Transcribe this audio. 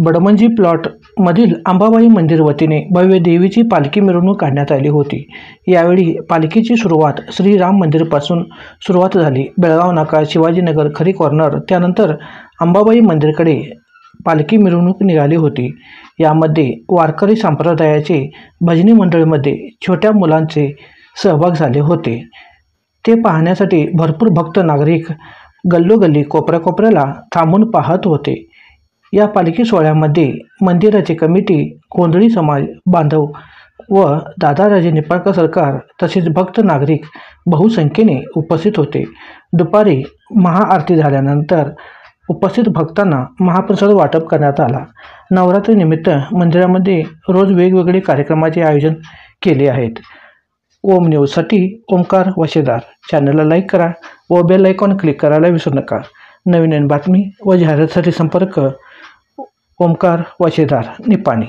बडमंजी प्लॉटमधील अंबाबाई मंदिर वतीने भव्य देवीची पालखी मिरवणूक काढण्यात आली होती। यावेळी पालखीची सुरुवात श्रीराम मंदिरपासून सुरुवात झाली। बेळगाव नाका, शिवाजीनगर, खरी कॉर्नर, त्यानंतर अंबाबाई मंदिरकडे पालखी मिरवणूक निघाली होती। यामध्ये वारकरी संप्रदायाचे भजनी मंडळीमध्ये छोट्या मुलांचे सहभाग झाले होते। ते पाहण्यासाठी भरपूर भक्त नागरिक गल्लोगल्ली कोपऱ्याकोपऱ्याला थांबून पाहत होते। या पालखी सोहळ्यामध्ये मंदिराची कमिटी, गोंधळी समाज बांधव व दादाराजे निंबाळकर सरकार तसेच भक्त नागरिक बहुसंख्येने उपस्थित होते। दुपारी महाआरती झाल्यानंतर उपस्थित भक्तांना महाप्रसाद वाटप करण्यात आला। नवरात्रीनिमित्त मंदिरामध्ये रोज वेगवेगळे कार्यक्रमाचे आयोजन केले आहेत। ओम न्यूजसाठी ओमकार वशेदार। चॅनलला लाईक करा व बेल आयकॉन क्लिक करायला विसरू नका। नवीन बातमी व जाहिरातीसाठी संपर्क ओमकार वशेदार, निपाणी।